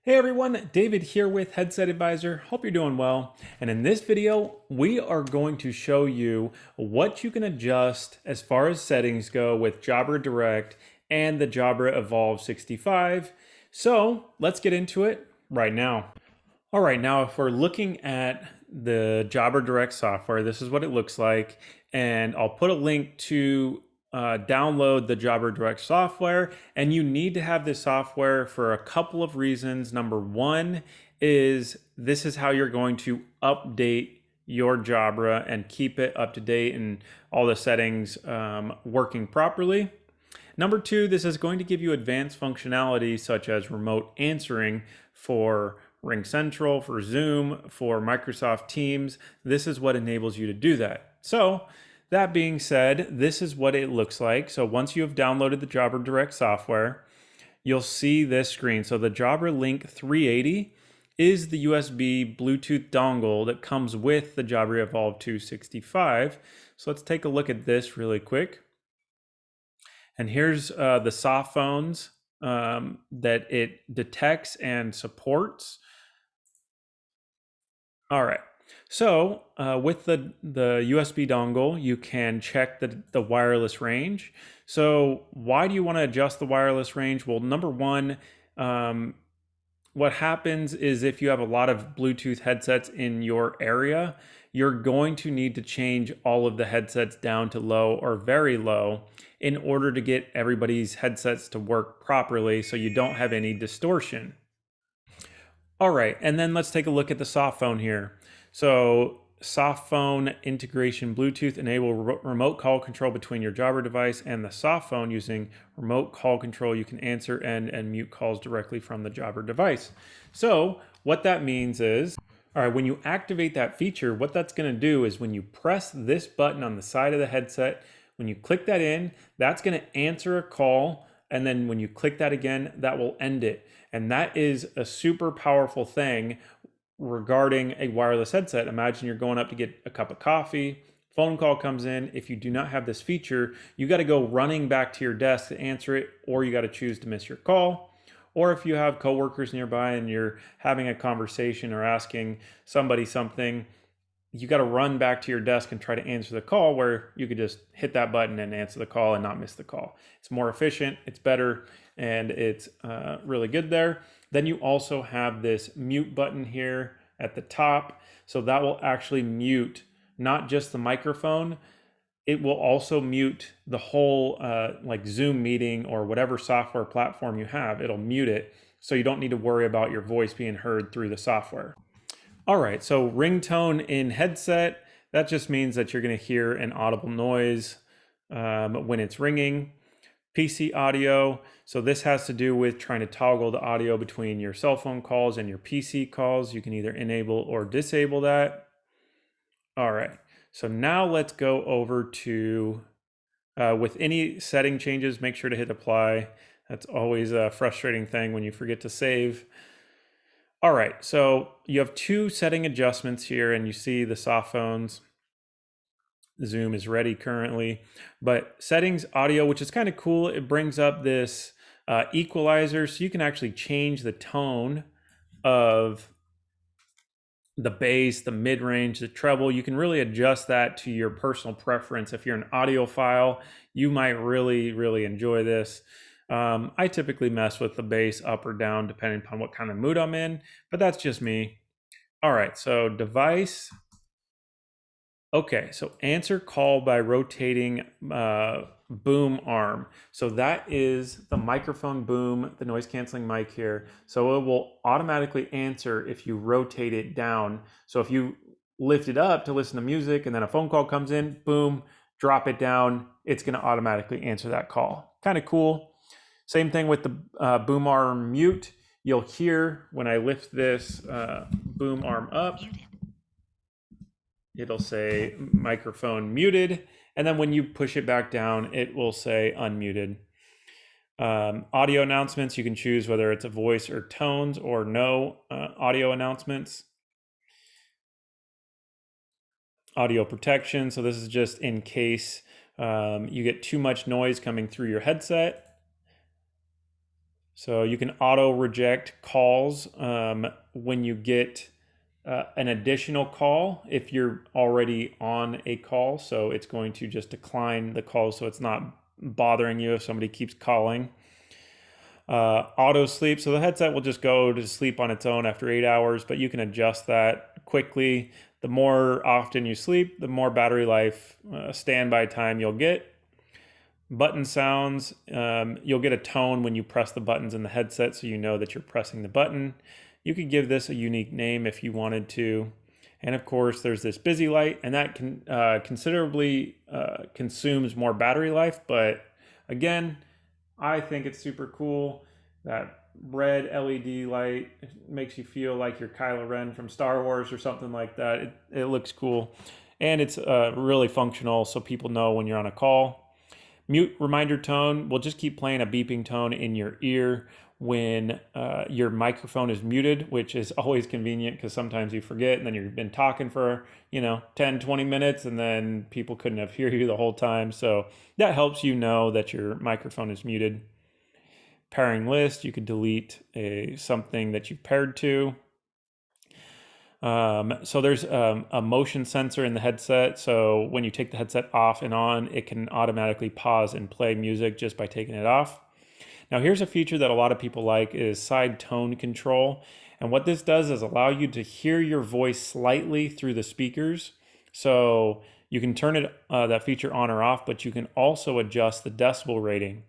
Hey everyone, David here with Headset Advisor. Hope you're doing well. And in this video, we are going to show you what you can adjust as far as settings go with Jabra Direct and the Jabra Evolve 65. So let's get into it right now. All right, now if we're looking at the Jabra Direct software, this is what it looks like. And I'll put a link to download the Jabra Direct software. And you need to have this software for a couple of reasons. Number one is this is how you're going to update your Jabra and keep it up to date and all the settings working properly. Number two, this is going to give you advanced functionality such as remote answering for Ring Central, for Zoom, for Microsoft Teams. This is what enables you to do that. So that being said, this is what it looks like. So once you have downloaded the Jabra Direct software, you'll see this screen. So the Jabra Link 380 is the USB Bluetooth dongle that comes with the Jabra Evolve2 65. So let's take a look at this really quick. And here's the soft phones that it detects and supports. All right. So with the USB dongle, you can check the wireless range. So why do you want to adjust the wireless range? Well, number one, what happens is if you have a lot of Bluetooth headsets in your area, you're going to need to change all of the headsets down to low or very low in order to get everybody's headsets to work properly so you don't have any distortion. All right, and then let's take a look at the soft phone here. So soft phone integration Bluetooth enable remote call control between your Jabra device and the soft phone. Using remote call control, you can answer and mute calls directly from the Jabra device. So what that means is, all right, when you activate that feature, what that's going to do is when you press this button on the side of the headset, when you click that in, that's going to answer a call. And then when you click that again, that will end it. And that is a super powerful thing regarding a wireless headset. Imagine you're going up to get a cup of coffee, phone call comes in. If you do not have this feature, you got to go running back to your desk to answer it, or you got to choose to miss your call. Or if you have coworkers nearby and you're having a conversation or asking somebody something, you got to run back to your desk and try to answer the call, where you could just hit that button and answer the call and not miss the call. It's more efficient, it's better, and it's really good there. Then you also have this mute button here at the top. So that will actually mute not just the microphone, it will also mute the whole like Zoom meeting or whatever software platform you have. It'll mute it, so you don't need to worry about your voice being heard through the software. All right, so ringtone in headset, that just means that you're going to hear an audible noise when it's ringing. PC audio, so this has to do with trying to toggle the audio between your cell phone calls and your PC calls. You can either enable or disable that. All right, so now let's go over to, with any setting changes, make sure to hit apply. That's always a frustrating thing when you forget to save. All right, so you have two setting adjustments here, and you see the soft phones. Zoom is ready currently, but settings audio, which is kind of cool, it brings up this equalizer, so you can actually change the tone of the bass, the mid-range, the treble. You can really adjust that to your personal preference. If you're an audiophile, you might really enjoy this. I typically mess with the bass up or down depending upon what kind of mood I'm in, but that's just me. All right, so device. Okay, so answer call by rotating boom arm. So that is the microphone boom, the noise canceling mic here. So it will automatically answer if you rotate it down. So if you lift it up to listen to music and then a phone call comes in, boom, drop it down, it's gonna automatically answer that call. Kind of cool. Same thing with the boom arm mute. You'll hear when I lift this boom arm up, it'll say microphone muted. And then when you push it back down, it will say unmuted. Audio announcements, you can choose whether it's a voice or tones or no audio announcements. Audio protection, so this is just in case you get too much noise coming through your headset. So you can auto reject calls when you get an additional call if you're already on a call. So it's going to just decline the call so it's not bothering you if somebody keeps calling. Auto sleep. So the headset will just go to sleep on its own after 8 hours, but you can adjust that quickly. The more often you sleep, the more battery life, standby time you'll get. Button sounds, you'll get a tone when you press the buttons in the headset so you know that you're pressing the button. You could give this a unique name if you wanted to. And of course, there's this busy light, and that can considerably consumes more battery life. But again, I think it's super cool. That red LED light makes you feel like you're Kylo Ren from Star Wars or something like that. It looks cool. And it's really functional so people know when you're on a call. Mute reminder tone will just keep playing a beeping tone in your ear when your microphone is muted, which is always convenient because sometimes you forget and then you've been talking for 10 20 minutes and then people couldn't have heard you the whole time. So that helps you know that your microphone is muted. Pairing list, you could delete something that you've paired to. So there's a motion sensor in the headset. So when you take the headset off and on, it can automatically pause and play music just by taking it off. Now here's a feature that a lot of people like is side tone control. And what this does is allow you to hear your voice slightly through the speakers. So you can turn that feature on or off, but you can also adjust the decibel rating.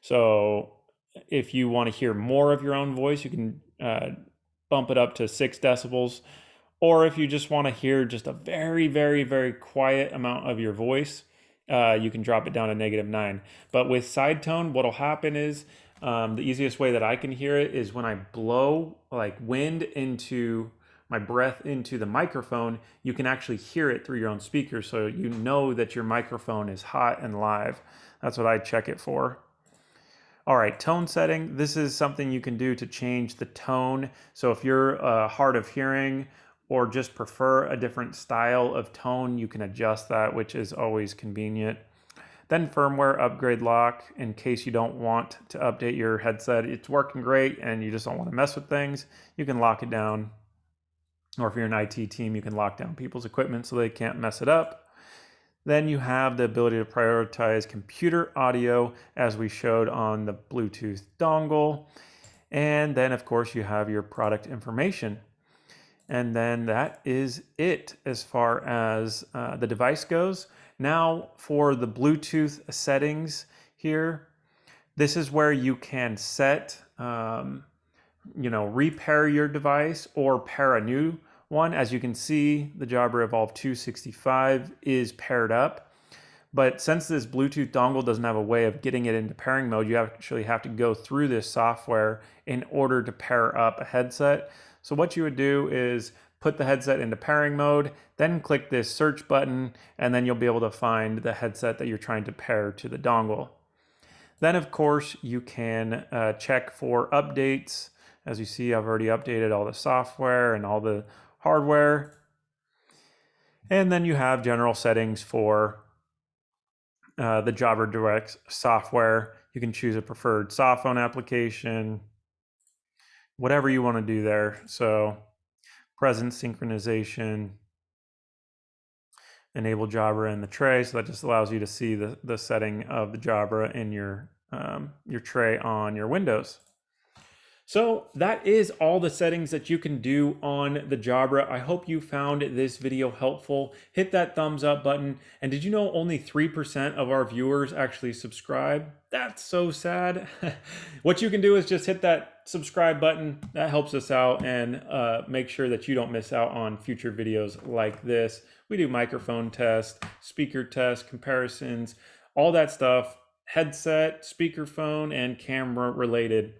So if you want to hear more of your own voice, you can bump it up to 6 decibels. Or if you just want to hear just a very, very, very quiet amount of your voice, you can drop it down to -9. But with side tone, what'll happen is the easiest way that I can hear it is when I blow like wind into my breath into the microphone, you can actually hear it through your own speakers. So you know that your microphone is hot and live. That's what I check it for. All right, tone setting. This is something you can do to change the tone. So if you're hard of hearing or just prefer a different style of tone, you can adjust that, which is always convenient. Then firmware upgrade lock in case you don't want to update your headset. It's working great and you just don't want to mess with things. You can lock it down. Or if you're an IT team, you can lock down people's equipment so they can't mess it up. Then you have the ability to prioritize computer audio as we showed on the Bluetooth dongle. And then of course you have your product information. And then that is it as far as the device goes. Now for the Bluetooth settings here, this is where you can set, repair your device or pair a new one. As you can see, the Jabra Evolve2 65 is paired up. But since this Bluetooth dongle doesn't have a way of getting it into pairing mode, you actually have to go through this software in order to pair up a headset. So what you would do is put the headset into pairing mode, then click this search button, and then you'll be able to find the headset that you're trying to pair to the dongle. Then of course you can check for updates. As you see, I've already updated all the software and all the hardware. And then you have general settings for the Jabra Direct software. You can choose a preferred soft phone application, whatever you want to do there. So presence synchronization, enable Jabra in the tray. So that just allows you to see the setting of the Jabra in your tray on your Windows. So that is all the settings that you can do on the Jabra. I hope you found this video helpful. Hit that thumbs up button. And did you know only 3% of our viewers actually subscribe? That's so sad. What you can do is just hit that subscribe button. That helps us out and make sure that you don't miss out on future videos like this. We do microphone tests, speaker tests, comparisons, all that stuff, headset, speakerphone, and camera related.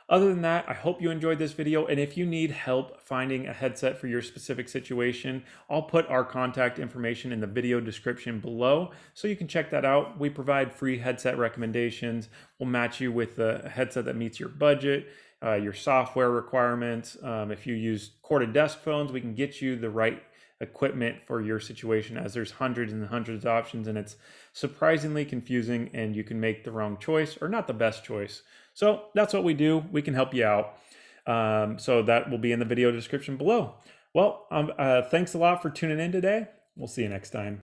Other than that, I hope you enjoyed this video, and if you need help finding a headset for your specific situation, I'll put our contact information in the video description below, so you can check that out. We provide free headset recommendations. We'll match you with a headset that meets your budget, your software requirements. If you use corded desk phones, we can get you the right equipment for your situation, as there's hundreds and hundreds of options, and it's surprisingly confusing, and you can make the wrong choice or not the best choice. So that's what we do. We can help you out. So that will be in the video description below. Well, thanks a lot for tuning in today. We'll see you next time.